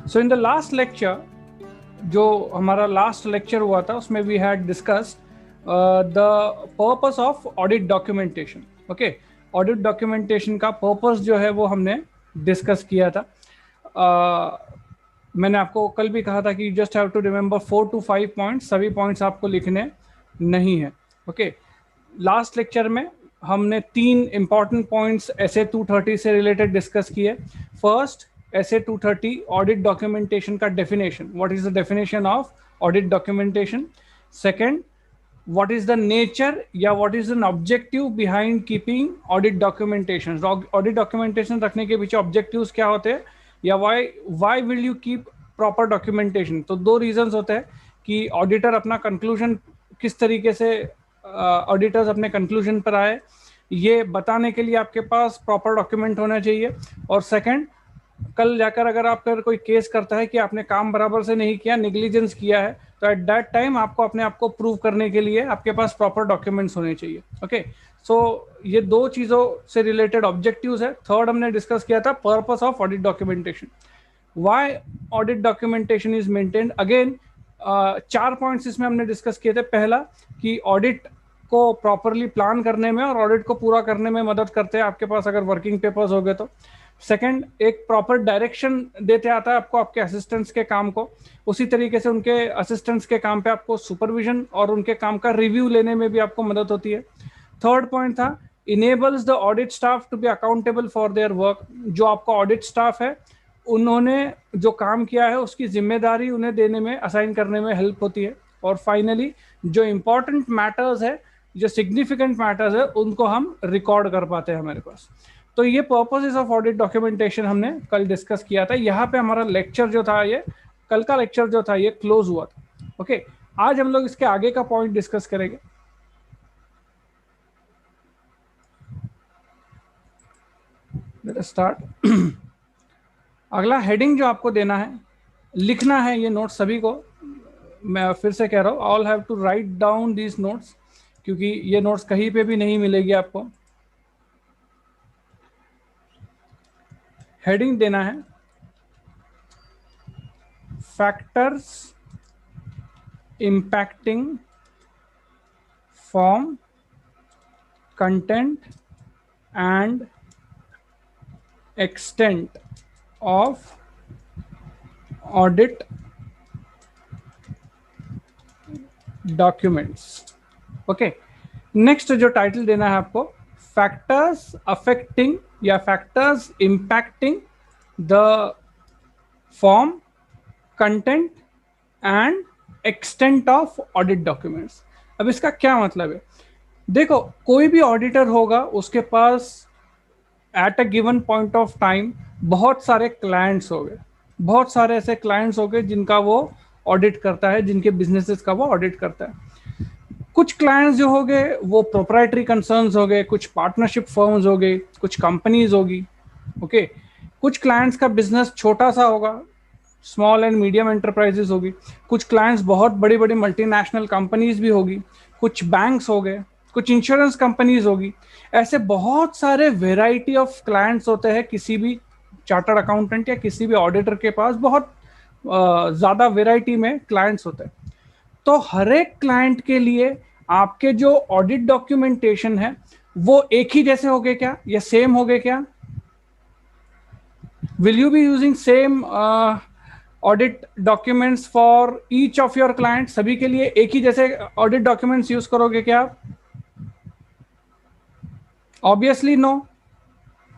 So in the last lecture, जो हमारा last lecture हुआ था, उसमें we had discussed the purpose of audit documentation. Okay, audit documentation का पर्पस जो है वो हमने डिस्कस किया था. मैंने आपको कल भी कहा था कि just have to remember 4 to 5 points, सभी पॉइंट्स आपको लिखने नहीं है. ओके, लास्ट लेक्चर में हमने 3 इंपॉर्टेंट पॉइंट्स एसए 230 से रिलेटेड डिस्कस किए. फर्स्ट, एसए 230 ऑडिट डॉक्यूमेंटेशन का definition. What is the definition of audit documentation? Second, what is the nature या what is an objective behind keeping audit documentation. Audit documentation रखने के पीछे objectives क्या होते हैं, या why will you keep proper documentation. तो 2 reasons होते हैं कि auditor अपना conclusion किस तरीके से auditors अपने conclusion पर आए, ये बताने के लिए आपके पास proper document होना चाहिए. और second, कल जाकर अगर आप फिर कोई केस करता है कि आपने काम बराबर से नहीं किया, नेग्लिजेंस किया है, तो एट दैट टाइम आपको अपने आप को प्रूव करने के लिए आपके पास प्रॉपर डॉक्यूमेंट्स होने चाहिए. ओके, सो ये 2 चीजों से रिलेटेड ऑब्जेक्टिव्स है. थर्ड हमने डिस्कस किया था purpose of audit documentation. Why audit documentation is maintained. Again 4 points इसमें हमने डिस्कस किए थे. पहला कि ऑडिट को प्रॉपरली प्लान करने में और ऑडिट को पूरा करने में मदद करते हैं आपके पास अगर वर्किंग पेपर्स हो गए तो. सेकंड, एक प्रॉपर डायरेक्शन देते आता है आपको आपके असिस्टेंट्स के काम को, उसी तरीके से उनके असिस्टेंट्स के काम पे आपको सुपरविजन और उनके काम का रिव्यू लेने में भी आपको मदद होती है. थर्ड पॉइंट था enables the audit staff to be accountable for their work. जो आपका ऑडिट स्टाफ है उन्होंने जो काम किया है उसकी जिम्मेदारी उन्हें देने में, असाइन करने में हेल्प होती है. और फाइनली जो इंपॉर्टेंट मैटर्स है, जो सिग्निफिकेंट मैटर्स है, उनको हम रिकॉर्ड कर पाते हैं हमारे पास. तो ये पर्पसेस ऑफ ऑडिट डॉक्यूमेंटेशन हमने कल डिस्कस किया था. यहाँ पे हमारा लेक्चर जो था, ये कल का लेक्चर जो था, ये क्लोज हुआ था. ओके, आज हम लोग इसके आगे का पॉइंट डिस्कस करेंगे. Let's start. अगला हेडिंग जो आपको देना है, लिखना है ये नोट्स सभी को. मैं फिर से कह रहा हूँ, all have to write down these notes, क्योंकि ये नोट्स कहीं पे भी नहीं मिलेगी आपको. हेडिंग देना है factors impacting form, content and extent of audit documents. Okay, next जो टाइटल देना है आपको, फैक्टर्स अफेक्टिंग या factors impacting the form, content and extent of audit documents. अब इसका क्या मतलब है? देखो, कोई भी ऑडिटर होगा उसके पास at a given point of time बहुत सारे क्लाइंट्स हो गए, बहुत सारे ऐसे क्लाइंट्स हो गए जिनका वो ऑडिट करता है, जिनके बिजनेसेस का वो ऑडिट करता है. कुछ क्लाइंट्स जो हो गए वो प्रोप्राइटरी कंसर्न्स हो गए, कुछ पार्टनरशिप फर्म्स हो गए, कुछ कंपनीज होगी. ओके, कुछ क्लाइंट्स का बिजनेस छोटा सा होगा, स्मॉल एंड मीडियम एंटरप्राइजेस होगी. कुछ क्लाइंट्स बहुत बड़ी बड़ी मल्टीनेशनल कंपनीज भी होगी, कुछ बैंक्स हो गए, कुछ इंश्योरेंस कंपनीज होगी. ऐसे बहुत सारे वेराइटी ऑफ क्लाइंट्स होते हैं. किसी भी चार्टर्ड अकाउंटेंट या किसी भी ऑडिटर के पास बहुत ज़्यादा वेराइटी में क्लाइंट्स होते हैं. तो हर एक क्लाइंट के लिए आपके जो ऑडिट डॉक्यूमेंटेशन है वो एक ही जैसे हो गए क्या, या सेम हो गए क्या? Will you be using same audit documents for each of your client? सभी के लिए एक ही जैसे ऑडिट डॉक्यूमेंट्स यूज करोगे क्या आप? Obviously no.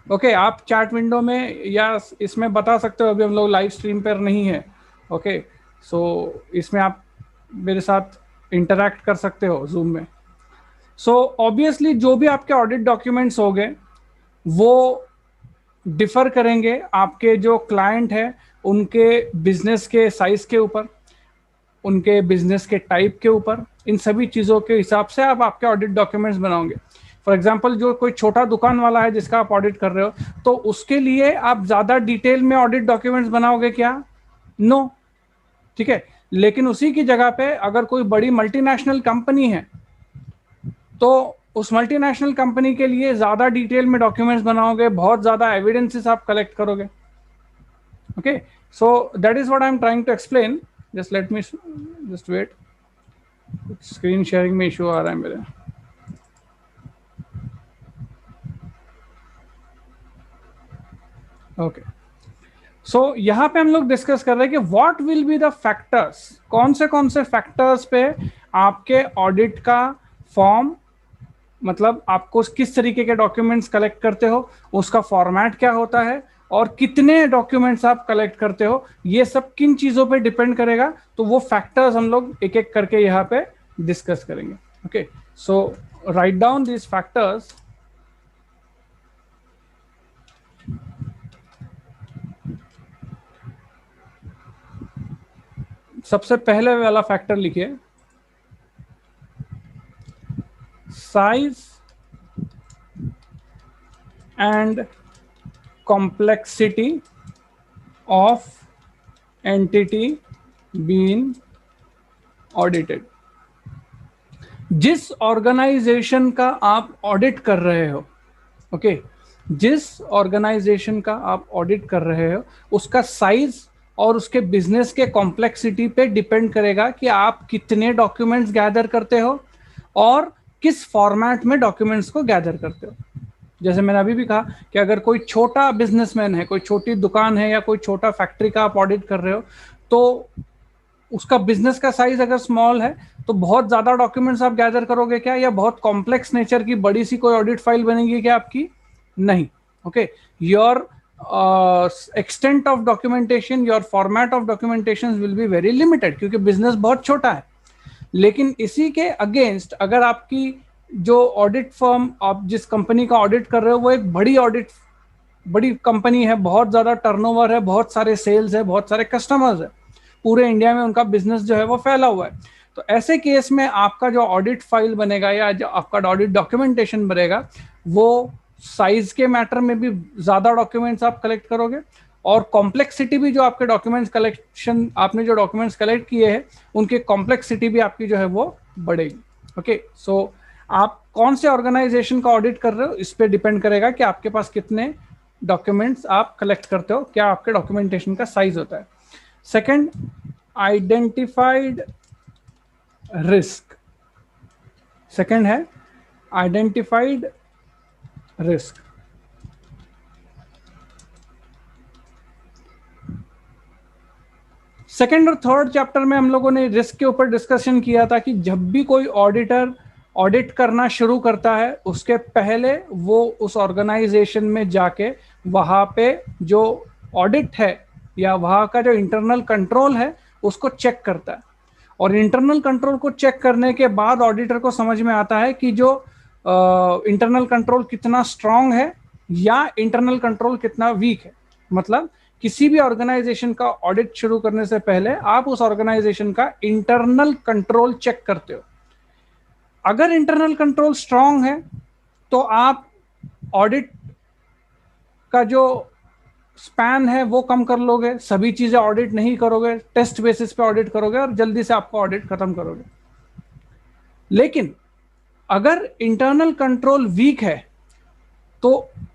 ओके, आप चैट विंडो में या इसमें बता सकते हो, अभी हम लोग लाइव स्ट्रीम पर नहीं है. ओके, सो इसमें आप मेरे साथ इंटरैक्ट कर सकते हो जूम में. सो ऑब्वियसली जो भी आपके ऑडिट डॉक्यूमेंट्स हो गए वो डिफर करेंगे आपके जो क्लाइंट है उनके बिजनेस के साइज के ऊपर, उनके बिजनेस के टाइप के ऊपर. इन सभी चीज़ों के हिसाब से आप आपके ऑडिट डॉक्यूमेंट्स बनाओगे. फॉर एग्जांपल, जो कोई छोटा दुकान वाला है जिसका आप ऑडिट कर रहे हो, तो उसके लिए आप ज़्यादा डिटेल में ऑडिट डॉक्यूमेंट्स बनाओगे क्या? नो. ठीक है, लेकिन उसी की जगह पे अगर कोई बड़ी मल्टीनेशनल कंपनी है तो उस मल्टीनेशनल कंपनी के लिए ज़्यादा डिटेल में डॉक्यूमेंट्स बनाओगे, बहुत ज़्यादा एविडेंसेस आप कलेक्ट करोगे. Okay, So that is what I'm trying to explain. Just let me just wait. Screen sharing में इशू आ रहा है मेरे. ओके, सो यहाँ पे हम लोग डिस्कस कर रहे हैं कि what will be the factors, कौन से फैक्टर्स पे आपके ऑडिट का फॉर्म, मतलब आपको किस तरीके के डॉक्यूमेंट्स कलेक्ट करते हो, उसका फॉर्मेट क्या होता है और कितने डॉक्यूमेंट्स आप कलेक्ट करते हो, ये सब किन चीजों पे डिपेंड करेगा. तो वो फैक्टर्स हम लोग एक एक करके यहाँ पे डिस्कस करेंगे. Okay, so write down this factors. सबसे पहले वाला फैक्टर लिखिए, size and complexity of entity being audited. जिस ऑर्गेनाइजेशन का आप ऑडिट कर रहे हो, ओके, जिस ऑर्गेनाइजेशन का आप ऑडिट कर रहे हो उसका साइज और उसके बिजनेस के कॉम्प्लेक्सिटी पे डिपेंड करेगा कि आप कितने डॉक्यूमेंट्स गैदर करते हो और किस फॉर्मेट में डॉक्यूमेंट्स को गैदर करते हो. जैसे मैंने अभी भी कहा कि अगर कोई छोटा बिजनेसमैन है, कोई छोटी दुकान है या कोई छोटा फैक्ट्री का आप ऑडिट कर रहे हो, तो उसका बिजनेस का साइज अगर स्मॉल है तो बहुत ज्यादा डॉक्यूमेंट्स आप गैदर करोगे क्या, या बहुत कॉम्प्लेक्स नेचर की बड़ी सी कोई ऑडिट फाइल बनेगी क्या आपकी? नहीं. Okay, your extent of documentation, your format of documentation will be very limited, क्योंकि बिजनेस बहुत छोटा है. लेकिन इसी के अगेंस्ट अगर आपकी जो ऑडिट फर्म, आप जिस कंपनी का ऑडिट कर रहे हो वो एक बड़ी कंपनी है, बहुत ज्यादा टर्नओवर है, बहुत सारे सेल्स है, बहुत सारे कस्टमर्स है, पूरे इंडिया में उनका बिजनेस जो है वो फैला हुआ है, तो ऐसे केस में आपका जो ऑडिट फाइल बनेगा या जो आपका ऑडिट डॉक्यूमेंटेशन बनेगा वो साइज के मैटर में भी ज्यादा डॉक्यूमेंट्स आप कलेक्ट करोगे और कॉम्प्लेक्सिटी भी, जो आपके डॉक्यूमेंट्स कलेक्शन, आपने जो डॉक्यूमेंट्स कलेक्ट किए हैं उनके कॉम्प्लेक्सिटी भी आपकी जो है वो बढ़ेगी. ओके, सो आप कौन से ऑर्गेनाइजेशन का ऑडिट कर रहे हो इस पे डिपेंड करेगा कि आपके पास कितने डॉक्यूमेंट्स आप कलेक्ट करते हो, क्या आपके डॉक्यूमेंटेशन का साइज होता है. Second, identified risk. सेकंड है आइडेंटिफाइड रिस्क. सेकंड और थर्ड चैप्टर में हम लोगों ने रिस्क के ऊपर डिस्कशन किया था कि जब भी कोई ऑडिटर ऑडिट करना शुरू करता है उसके पहले वो उस ऑर्गेनाइजेशन में जाके वहां पे जो ऑडिट है या वहां का जो इंटरनल कंट्रोल है उसको चेक करता है, और इंटरनल कंट्रोल को चेक करने के बाद ऑडिटर को समझ में आता है कि जो इंटरनल कंट्रोल कितना स्ट्रांग है या इंटरनल कंट्रोल कितना वीक है. मतलब किसी भी ऑर्गेनाइजेशन का ऑडिट शुरू करने से पहले आप उस ऑर्गेनाइजेशन का इंटरनल कंट्रोल चेक करते हो. अगर इंटरनल कंट्रोल स्ट्रांग है तो आप ऑडिट का जो स्पैन है वो कम कर लोगे, सभी चीजें ऑडिट नहीं करोगे, टेस्ट बेसिस पे ऑडिट करोगे और जल्दी से आपका ऑडिट खत्म करोगे. लेकिन अगर इंटरनल कंट्रोल वीक है तो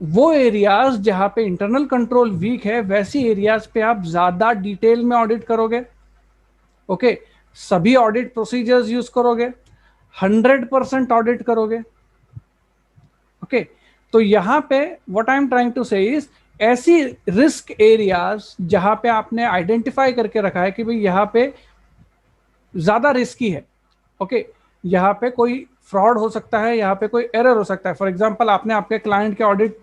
वो एरियाज जहां पे इंटरनल कंट्रोल वीक है वैसी एरियाज पे आप ज्यादा डिटेल में ऑडिट करोगे. ओके, सभी ऑडिट प्रोसीजर्स यूज करोगे, 100% ऑडिट करोगे. ओके, तो यहां पे what I am trying to say is, ऐसी रिस्क एरियाज जहां पे आपने आइडेंटिफाई करके रखा है कि भाई यहां पे ज्यादा रिस्की है. ओके, यहाँ पे कोई फ्रॉड हो सकता है, यहाँ पे कोई एरर हो सकता है. फॉर एग्जांपल आपने आपके क्लाइंट के ऑडिट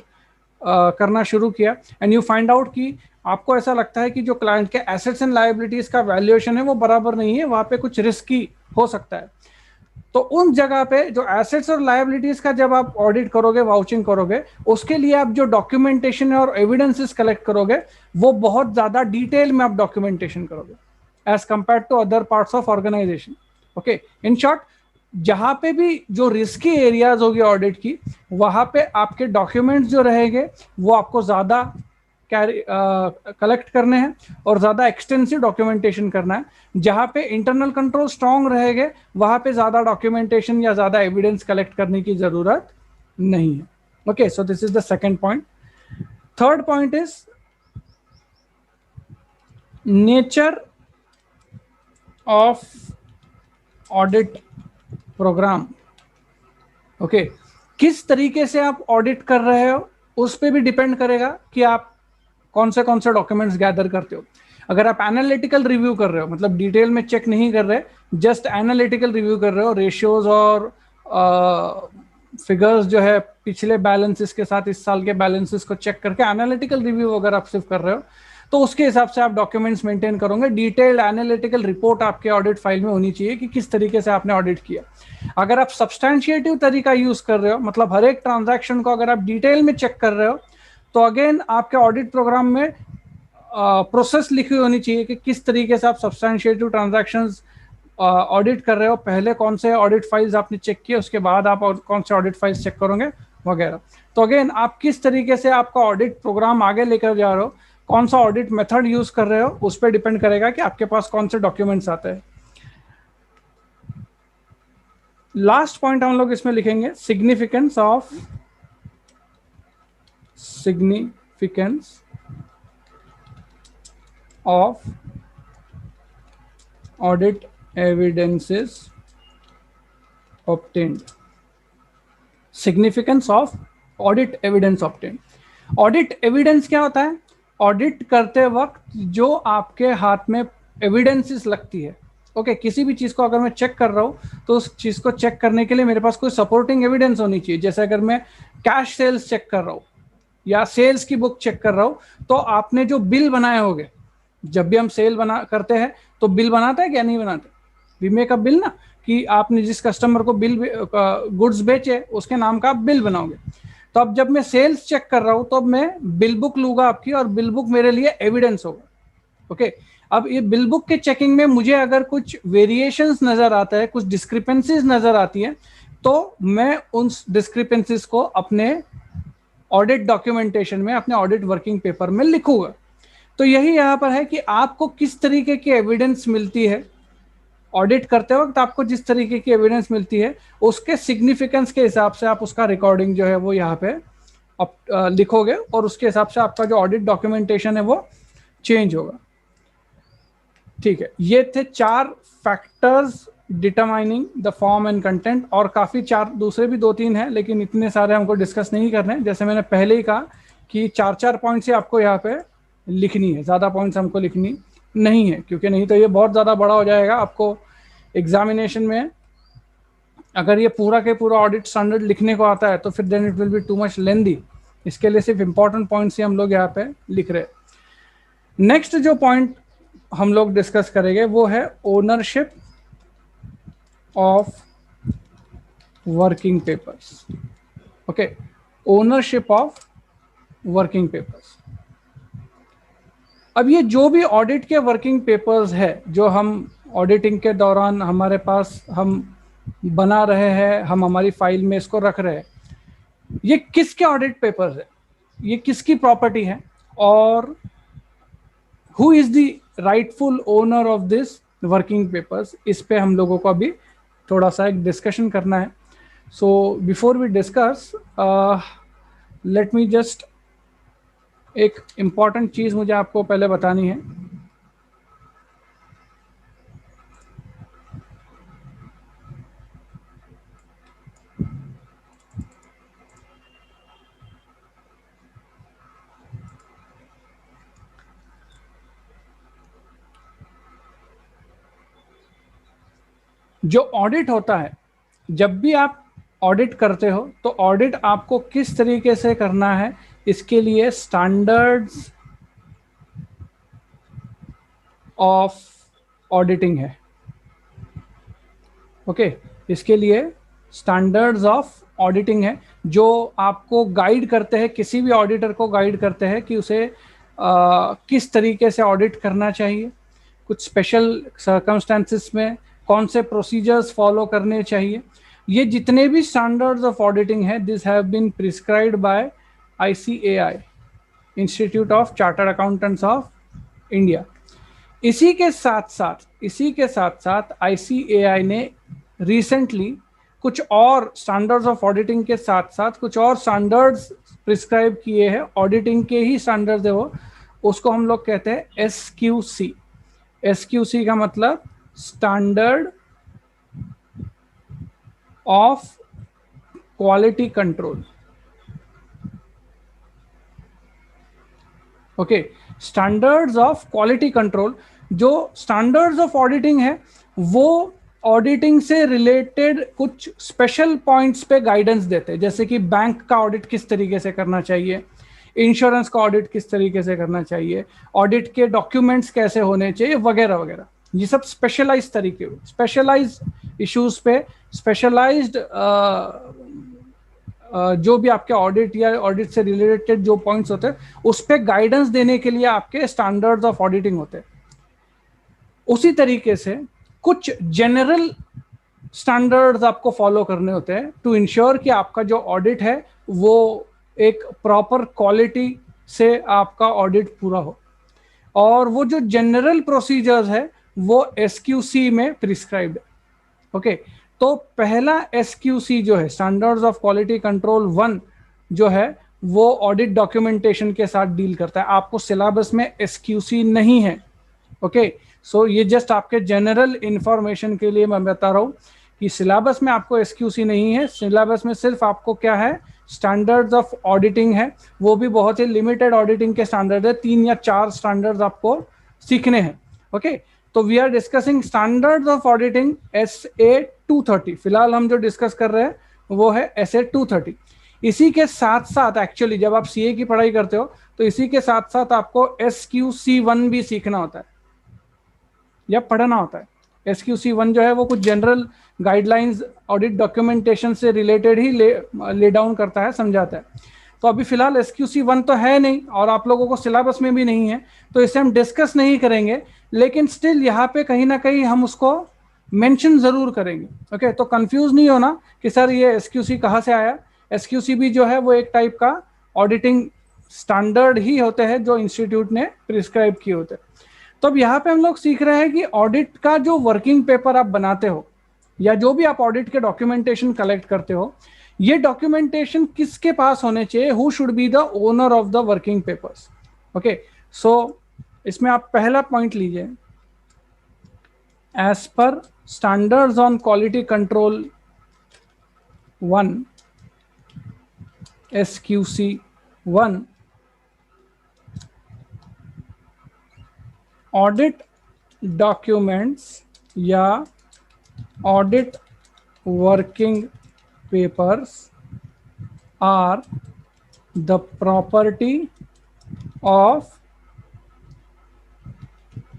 करना शुरू किया एंड यू फाइंड आउट कि आपको ऐसा लगता है कि जो क्लाइंट के एसेट्स एंड लायबिलिटीज का वैल्यूएशन है वो बराबर नहीं है, वहां पे कुछ रिस्की हो सकता है. तो उन जगह पे जो एसेट्स और लायबिलिटीज का जब आप ऑडिट करोगे, वाउचिंग करोगे, उसके लिए आप जो डॉक्यूमेंटेशन और एविडेंसेस कलेक्ट करोगे वो बहुत ज्यादा डिटेल में आप डॉक्यूमेंटेशन करोगे as compare to other parts of organisation. Okay, in short जहां पे भी जो रिस्की एरियाज होगी ऑडिट की, वहां पे आपके डॉक्यूमेंट्स जो रहेंगे वो आपको ज्यादा कलेक्ट करने हैं और ज्यादा एक्सटेंसिव डॉक्यूमेंटेशन करना है. जहां पे इंटरनल कंट्रोल स्ट्रांग रहेंगे वहां पे ज्यादा डॉक्यूमेंटेशन या ज्यादा एविडेंस कलेक्ट करने की जरूरत नहीं है. Okay, so this is the second point. Third point is nature of audit programme. Okay, किस तरीके से आप ऑडिट कर रहे हो उस पर भी डिपेंड करेगा कि आप कौन से डॉक्यूमेंट्स गैदर करते हो। अगर आप एनालिटिकल रिव्यू कर रहे हो, मतलब डिटेल में चेक नहीं कर रहे, जस्ट एनालिटिकल रिव्यू कर रहे हो, रेशियोज और फिगर्स जो है पिछले बैलेंसेस के साथ इस साल के बैलेंसेस को चेक करके एनालिटिकल रिव्यू अगर आप सिर्फ कर रहे हो, तो उसके हिसाब से आप डॉक्यूमेंट्स मेंटेन करोगे। डिटेल्ड एनालिटिकल रिपोर्ट आपके ऑडिट फाइल में होनी चाहिए कि किस तरीके से आपने ऑडिट किया। अगर आप सब्सटैंशिएटिव तरीका यूज कर रहे हो, मतलब हर एक ट्रांजैक्शन को अगर आप डिटेल में चेक कर रहे हो, तो अगेन आपके ऑडिट प्रोग्राम में प्रोसेस लिखी होनी चाहिए कि किस तरीके से आप सब्सटैंशिएटिव ट्रांजैक्शंस ऑडिट कर रहे हो, पहले कौन से ऑडिट फाइल्स आपने चेक किए, उसके बाद आप कौन से ऑडिट फाइल्स चेक करोगे वगैरह। तो अगेन आप किस तरीके से आपका ऑडिट प्रोग्राम आगे लेकर जा रहे हो, कौन सा ऑडिट मेथड यूज कर रहे हो, उस पर डिपेंड करेगा कि आपके पास कौन से डॉक्यूमेंट्स आते हैं। लास्ट पॉइंट हम लोग इसमें लिखेंगे significance of audit evidences obtained. Significance of audit evidence obtained. Audit evidence क्या होता है? ऑडिट करते वक्त जो आपके हाथ में एविडेंसेस लगती है। ओके, किसी भी चीज को अगर मैं चेक कर रहा हूं तो उस चीज को चेक करने के लिए मेरे पास कोई सपोर्टिंग एविडेंस होनी चाहिए। जैसे अगर मैं कैश सेल्स चेक कर रहा हूं या सेल्स की बुक चेक कर रहा हूं, तो आपने जो बिल बनाए होंगे, जब भी हम सेल बना करते हैं तो बिल बनाते हैं क्या नहीं बनाते? वी मेक अ बिल ना, कि आपने जिस कस्टमर को बिल गुड्स बेचे उसके नाम का आप बिल बनाओगे। तो अब जब मैं सेल्स चेक कर रहा हूं तो अब मैं बिल बुक लूंगा आपकी, और बिल बुक मेरे लिए एविडेंस होगा। ओके, अब ये बिल बुक के चेकिंग में मुझे अगर कुछ वेरिएशंस नजर आता है, कुछ डिस्क्रिपेंसीज नजर आती है, तो मैं उन डिस्क्रिपेंसीज को अपने ऑडिट डॉक्यूमेंटेशन में, अपने ऑडिट वर्किंग पेपर में लिखूंगा। तो यही यहां पर है कि आपको किस तरीके की एविडेंस मिलती है ऑडिट करते वक्त, आपको जिस तरीके की एविडेंस मिलती है उसके सिग्निफिकेंस के हिसाब से आप उसका रिकॉर्डिंग जो है वो यहाँ पे लिखोगे, और उसके हिसाब से आपका जो ऑडिट डॉक्यूमेंटेशन है वो चेंज होगा। ठीक है, ये थे 4 factors determining the form and content, और काफी 4 दूसरे भी 2-3 हैं, लेकिन इतने सारे हमको डिस्कस नहीं करने हैं। जैसे मैंने पहले ही कहा कि 4-4 पॉइंट्स ही आपको यहाँ पे लिखनी है, ज्यादा पॉइंट्स हमको लिखनी नहीं है, क्योंकि नहीं तो ये बहुत ज्यादा बड़ा हो जाएगा। आपको एग्जामिनेशन में अगर ये पूरा के पूरा ऑडिट स्टैंडर्ड लिखने को आता है तो फिर then it will be too much lengthy. इसके लिए सिर्फ इंपॉर्टेंट पॉइंट्स ही हम लोग यहाँ पे लिख रहे हैं। नेक्स्ट जो पॉइंट हम लोग डिस्कस करेंगे वो है ownership of working papers. Okay, ownership of working papers. अब ये जो भी ऑडिट के वर्किंग पेपर्स है, जो हम ऑडिटिंग के दौरान हमारे पास हम बना रहे हैं, हम हमारी फाइल में इसको रख रहे हैं, ये किसके ऑडिट पेपर्स है, ये किसकी प्रॉपर्टी है, और who is the rightful owner of this working papers, इस पे हम लोगों को अभी थोड़ा सा एक डिस्कशन करना है। So before we discuss, let me just, एक इंपॉर्टेंट चीज मुझे आपको पहले बतानी है। जो ऑडिट होता है, जब भी आप ऑडिट करते हो तो ऑडिट आपको किस तरीके से करना है, इसके लिए स्टैंडर्ड्स ऑफ ऑडिटिंग है। ओके, इसके लिए स्टैंडर्ड्स ऑफ ऑडिटिंग है, जो आपको गाइड करते हैं, किसी भी ऑडिटर को गाइड करते हैं कि उसे किस तरीके से ऑडिट करना चाहिए, कुछ स्पेशल सर्कमस्टेंसेस में कौन से प्रोसीजर्स फॉलो करने चाहिए। ये जितने भी स्टैंडर्ड्स ऑफ ऑडिटिंग है, this have been prescribed by ICAI, Institute of Chartered Accountants of India. इसी के साथ साथ ICAI ने रिसेंटली कुछ और स्टैंडर्ड्स ऑफ ऑडिटिंग के साथ साथ कुछ और स्टैंडर्ड्स प्रिस्क्राइब किए हैं, ऑडिटिंग के ही स्टैंडर्ड्स है वो, उसको हम लोग कहते हैं SQC। SQC का मतलब standard of quality control. Okay, standards of quality control. जो स्टैंडर्ड्स ऑफ ऑडिटिंग है वो ऑडिटिंग से रिलेटेड कुछ स्पेशल पॉइंट्स पे गाइडेंस देते हैं, जैसे कि बैंक का ऑडिट किस तरीके से करना चाहिए, इंश्योरेंस का ऑडिट किस तरीके से करना चाहिए, ऑडिट के डॉक्यूमेंट्स कैसे होने चाहिए, वगैरह वगैरह। ये सब स्पेशलाइज तरीके, स्पेशलाइज इश्यूज पे स्पेशलाइज्ड जो भी आपके ऑडिट या ऑडिट से रिलेटेड जो पॉइंट्स होते हैं उस पर गाइडेंस देने के लिए आपके स्टैंडर्ड्स ऑफ ऑडिटिंग होते हैं। उसी तरीके से कुछ जनरल स्टैंडर्ड्स आपको फॉलो करने होते हैं टू इंश्योर कि आपका जो ऑडिट है वो एक प्रॉपर क्वालिटी से आपका ऑडिट पूरा हो। और वो जो जनरल प्रोसीजर्स है वो SQC में प्रिस्क्राइब्ड है। ओके, तो पहला SQC जो है, स्टैंडर्ड्स ऑफ क्वालिटी कंट्रोल 1 जो है, वो ऑडिट डॉक्यूमेंटेशन के साथ डील करता है। आपको सिलेबस में SQC नहीं है। ओके, सो ये जस्ट आपके जनरल इंफॉर्मेशन के लिए मैं बता रहा हूँ कि सिलेबस में आपको SQC नहीं है। सिलेबस में सिर्फ आपको क्या है, स्टैंडर्ड्स ऑफ ऑडिटिंग है, वो भी बहुत ही लिमिटेड ऑडिटिंग के स्टैंडर्ड है, 3 या 4 स्टैंडर्ड्स आपको सीखने हैं। ओके, तो we are discussing standards of auditing SA-230। फिलहाल हम जो डिस्कस कर रहे हैं वो है SA-230। इसी के साथ साथ एक्चुअली जब आप CA की पढ़ाई करते हो तो इसी के साथ साथ आपको SQC1 भी सीखना होता है या पढ़ना होता है। SQC1 जो है वो कुछ जनरल गाइडलाइंस ऑडिट डॉक्यूमेंटेशन से रिलेटेड ही ले डाउन करता है, समझाता है। तो अभी फिलहाल SQC1 तो है नहीं और आप लोगों को सिलेबस में भी नहीं है, तो इसे हम डिस्कस नहीं करेंगे, लेकिन स्टिल यहाँ पे कहीं ना कहीं हम उसको मेंशन जरूर करेंगे। ओके, तो कंफ्यूज नहीं होना कि सर ये SQC कहाँ से आया। SQC भी जो है वो एक टाइप का ऑडिटिंग स्टैंडर्ड ही होते हैं जो इंस्टीट्यूट ने प्रिस्क्राइब किए होते हैं। तो अब यहाँ पे हम लोग सीख रहे हैं कि ऑडिट का जो वर्किंग पेपर आप बनाते हो या जो भी आप ऑडिट के डॉक्यूमेंटेशन कलेक्ट करते हो, ये डॉक्यूमेंटेशन किसके पास होने चाहिए, who should be the owner of the working papers. Okay, so इसमें आप पहला पॉइंट लीजिए, as per standards on quality control 1 SQC1, audit documents या audit working papers are the property of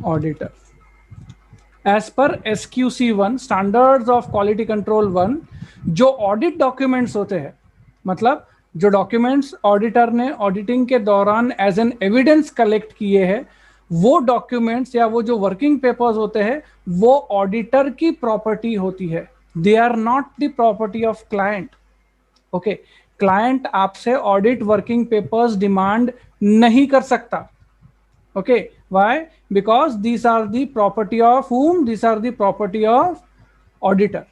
the. As per SQC1 standards of quality control 1, जो audit documents होते हैं, मतलब जो डॉक्यूमेंट्स ऑडिटर ने ऑडिटिंग के दौरान एज एन एविडेंस कलेक्ट किए हैं, वो डॉक्यूमेंट्स या वो जो वर्किंग पेपर्स होते हैं वो ऑडिटर की प्रॉपर्टी होती है। They are not the property of client. Okay, client आपसे ऑडिट वर्किंग पेपर्स डिमांड नहीं कर सकता। Okay, why? Because these are the property of whom? These are the property of auditor.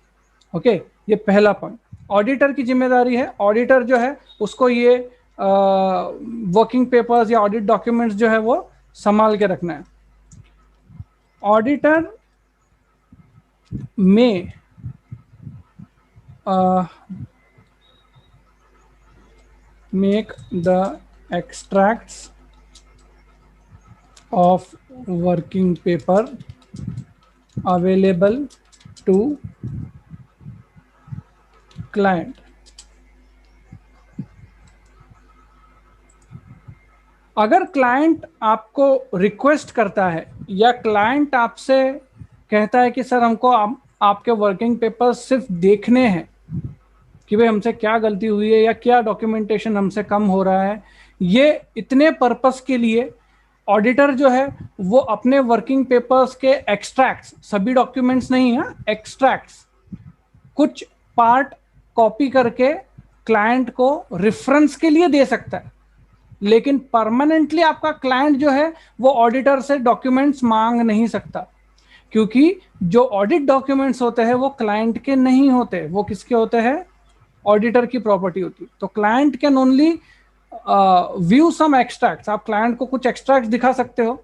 Okay, ये पहला point. Auditor की जिम्मेदारी है, auditor जो है उसको ये वर्किंग पेपर्स या ऑडिट डॉक्यूमेंट्स जो है वो संभाल के रखना है। ऑडिटर में make the extracts of working paper available to client। अगर क्लाइंट आपको रिक्वेस्ट करता है या क्लाइंट आपसे कहता है कि सर हमको आपके वर्किंग पेपर्स सिर्फ देखने हैं कि भाई हमसे क्या गलती हुई है या क्या डॉक्यूमेंटेशन हमसे कम हो रहा है, ये इतने पर्पस के लिए ऑडिटर जो है वो अपने वर्किंग पेपर्स के एक्सट्रैक्ट्स, सभी डॉक्यूमेंट्स नहीं है, एक्सट्रैक्ट्स, कुछ पार्ट कॉपी करके क्लाइंट को रेफरेंस के लिए दे सकता है, लेकिन परमानेंटली आपका क्लाइंट जो है वो ऑडिटर से डॉक्यूमेंट्स मांग नहीं सकता, क्योंकि जो ऑडिट डॉक्यूमेंट्स होते हैं वो क्लाइंट के नहीं होते, वो किसके होते हैं? ऑडिटर की प्रॉपर्टी होती है। तो client can only view some extracts, आप क्लाइंट को कुछ एक्सट्रैक्ट दिखा सकते हो,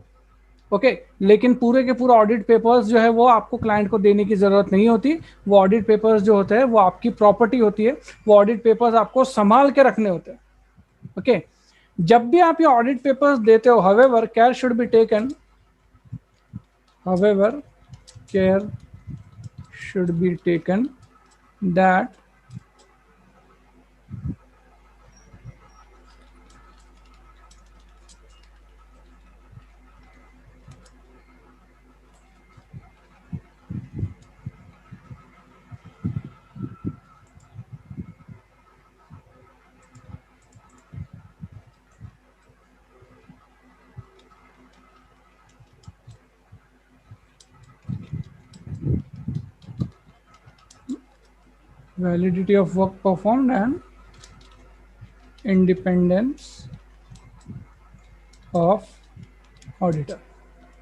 ओके लेकिन पूरे के पूरे ऑडिट पेपर्स जो है वो आपको क्लाइंट को देने की जरूरत नहीं होती। वो ऑडिट पेपर्स जो होते हैं वो आपकी प्रॉपर्टी होती है, वो ऑडिट पेपर्स आपको संभाल के रखने होते हैं, ओके। जब भी आप ये ऑडिट पेपर्स देते हो, however care should be taken, however care should be taken that validity of work performed and independence of auditor।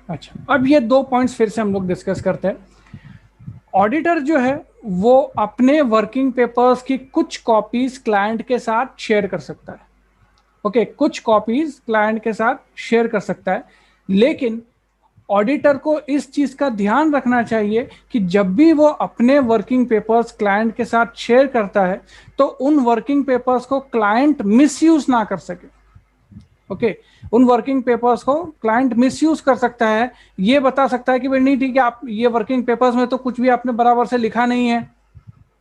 अच्छा, अब ये दो पॉइंट्स फिर से हम लोग डिस्कस करते हैं। ऑडिटर जो है वो अपने वर्किंग पेपर्स की कुछ कॉपीज क्लाइंट के साथ शेयर कर सकता है, ओके कुछ कॉपीज क्लाइंट के साथ शेयर कर सकता है, लेकिन ऑडिटर को इस चीज का ध्यान रखना चाहिए कि जब भी वो अपने वर्किंग पेपर्स क्लाइंट के साथ शेयर करता है तो उन वर्किंग पेपर्स को क्लाइंट मिसयूज ना कर सके, ओके उन वर्किंग पेपर्स को क्लाइंट मिसयूज कर सकता है, ये बता सकता है कि भाई नहीं ठीक है, आप ये वर्किंग पेपर्स में तो कुछ भी आपने बराबर से लिखा नहीं है,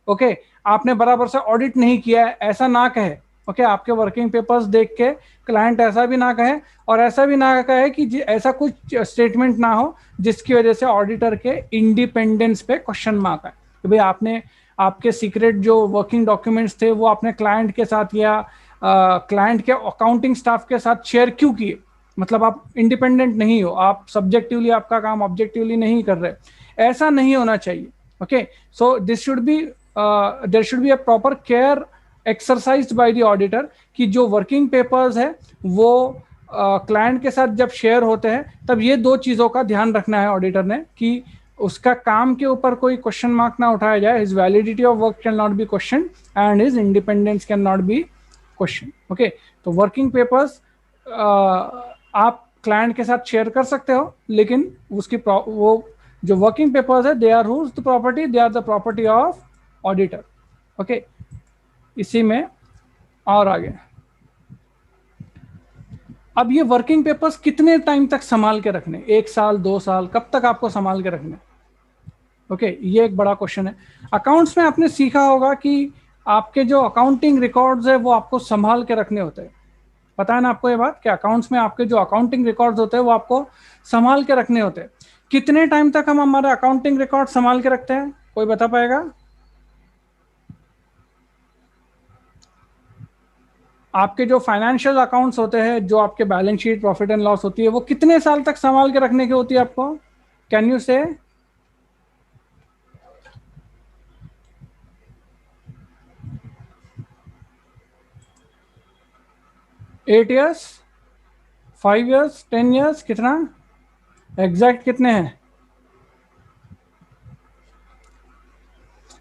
ओके आपने बराबर से ऑडिट नहीं किया है, ऐसा ना कहे, ओके आपके वर्किंग पेपर्स देख के क्लाइंट ऐसा भी ना कहे, और ऐसा भी ना कहे कि ऐसा कुछ स्टेटमेंट ना हो जिसकी वजह से ऑडिटर के इंडिपेंडेंस पे क्वेश्चन मार्क आए कि भाई आपने आपके सीक्रेट जो वर्किंग डॉक्यूमेंट्स थे वो आपने क्लाइंट के साथ या क्लाइंट के अकाउंटिंग स्टाफ के साथ शेयर क्यों किए, मतलब आप इंडिपेंडेंट नहीं हो, आप सब्जेक्टिवली आपका काम ऑब्जेक्टिवली नहीं कर रहे, ऐसा नहीं होना चाहिए, okay so this should be there should be a proper care exercised by the auditor कि जो वर्किंग पेपर्स है वो क्लाइंट के साथ जब शेयर होते हैं तब ये दो चीज़ों का ध्यान रखना है ऑडिटर ने कि उसका काम के ऊपर कोई क्वेश्चन मार्क ना उठाया जाए, his validity of work can not be question and his independence can not be question, okay तो वर्किंग पेपर्स आप क्लाइंट के साथ शेयर कर सकते हो, लेकिन उसकी वो जो वर्किंग पेपर्स है they are whose the property, they are the property of auditor, okay इसी में और आगे। अब ये वर्किंग पेपर्स कितने टाइम तक संभाल के रखने, 1 साल 2 साल, कब तक आपको संभाल के रखने, ओके ये एक बड़ा क्वेश्चन है। अकाउंट्स में आपने सीखा होगा कि आपके जो अकाउंटिंग रिकॉर्ड्स है वो आपको संभाल के रखने होते हैं, पता है ना आपको ये बात कि अकाउंट्स में आपके जो अकाउंटिंग रिकॉर्ड्स होते हैं वो आपको संभाल के रखने होते हैं। कितने टाइम तक हम हमारे अकाउंटिंग रिकॉर्ड संभाल के रखते हैं, कोई बता पाएगा? आपके जो फाइनेंशियल अकाउंट्स होते हैं, जो आपके balance sheet profit and loss होती है, वो कितने साल तक संभाल के रखने की होती है आपको, कैन यू से? 8 ईयर्स, 5 ईयर्स, 10 ईयर्स, कितना एग्जैक्ट कितने हैं?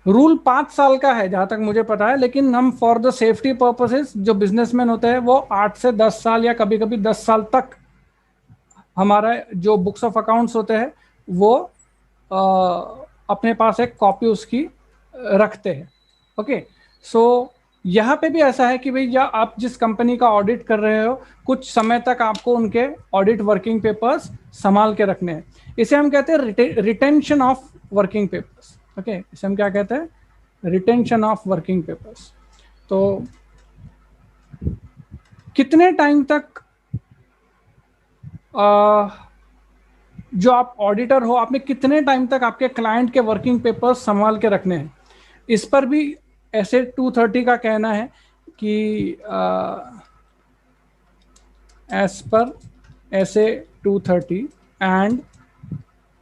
रूल 5 साल का है जहां तक मुझे पता है, लेकिन हम फॉर द सेफ्टी पर्पसेस जो बिजनेसमैन होते हैं वो 8 से 10 साल या कभी कभी 10 साल तक हमारा जो बुक्स ऑफ अकाउंट्स होते हैं वो अपने पास एक कॉपी उसकी रखते हैं, ओके सो यहाँ पे भी ऐसा है कि भाई या आप जिस कंपनी का ऑडिट कर रहे हो कुछ समय तक आपको उनके ऑडिट वर्किंग पेपर्स संभाल के रखने हैं, इसे हम कहते हैं retention of working papers, okay इसे हम क्या कहते हैं, रिटेंशन ऑफ वर्किंग पेपर्स। तो कितने टाइम तक जो आप ऑडिटर हो आपने कितने टाइम तक आपके क्लाइंट के वर्किंग पेपर्स संभाल के रखने हैं, इस पर भी ऐसे 230 का कहना है कि एज पर ऐसे 230 and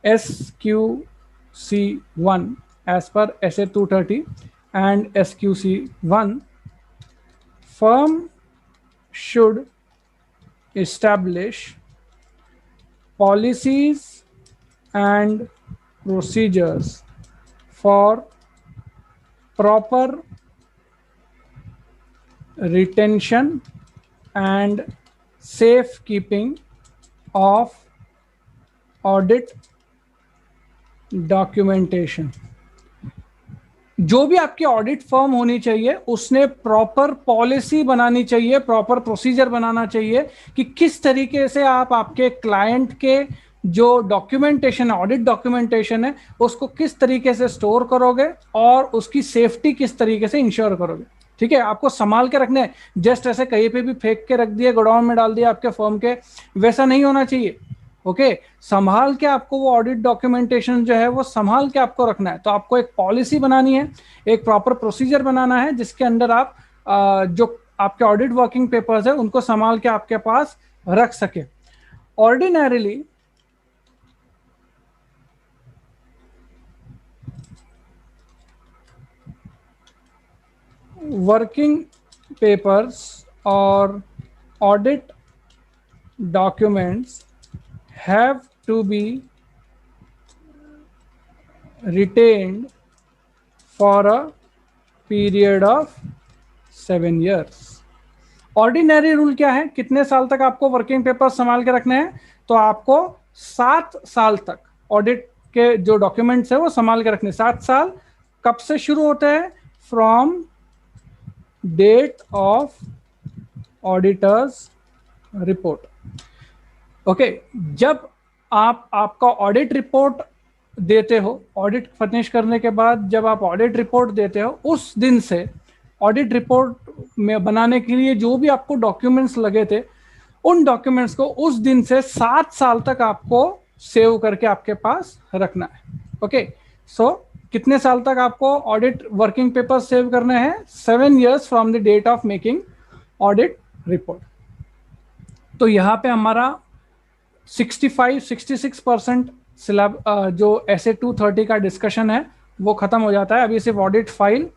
SQC1 as per SA 230 and SQC1 firm should establish policies and procedures for proper retention and safe keeping of audit documentation. जो भी आपकी ऑडिट फर्म होनी चाहिए उसने प्रॉपर पॉलिसी बनानी चाहिए, प्रॉपर प्रोसीजर बनाना चाहिए कि किस तरीके से आप आपके क्लाइंट के जो डॉक्यूमेंटेशन है, ऑडिट डॉक्यूमेंटेशन है, उसको किस तरीके से स्टोर करोगे और उसकी सेफ्टी किस तरीके से इंश्योर करोगे। ठीक है, आपको संभाल के रखने, जस्ट ऐसे कहीं पे भी फेंक के रख दिया, गोडाउन में डाल दिया आपके फर्म के, वैसा नहीं होना चाहिए। ओके, संभाल के आपको वो ऑडिट डॉक्यूमेंटेशन जो है वो संभाल के आपको रखना है। तो आपको एक पॉलिसी बनानी है, एक प्रॉपर प्रोसीजर बनाना है जिसके अंदर आप जो आपके ऑडिट वर्किंग पेपर्स है उनको संभाल के आपके पास रख सके। ऑर्डिनरीली वर्किंग पेपर्स और audit documents have to be retained for a period of 7 years। Ordinary rule क्या है, कितने साल तक आपको वर्किंग पेपर संभाल के रखने हैं? तो आपको 7 साल तक ऑडिट के जो डॉक्यूमेंट्स है वो संभाल के रखने। 7 साल कब से शुरू होते हैं? From date of auditor's report. Okay, जब आप आपका ऑडिट रिपोर्ट देते हो, ऑडिट फिनिश करने के बाद जब आप ऑडिट रिपोर्ट देते हो, उस दिन से ऑडिट रिपोर्ट में बनाने के लिए जो भी आपको डॉक्यूमेंट्स लगे थे, उन डॉक्यूमेंट्स को उस दिन से 7 साल तक आपको सेव करके आपके पास रखना है। ओके, सो कितने साल तक आपको ऑडिट वर्किंग पेपर सेव करने हैं? 7 years from the date of making audit report. तो यहाँ पे हमारा 65-66% सिलेब जो SA 230 का डिस्कशन है वो खत्म हो जाता है। अभी सिर्फ ऑडिट फाइल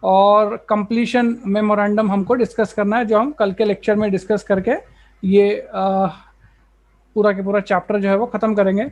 और कंप्लीशन मेमोरेंडम हमको डिस्कस करना है, जो हम कल के लेक्चर में डिस्कस करके ये पूरा के पूरा चैप्टर जो है वो खत्म करेंगे।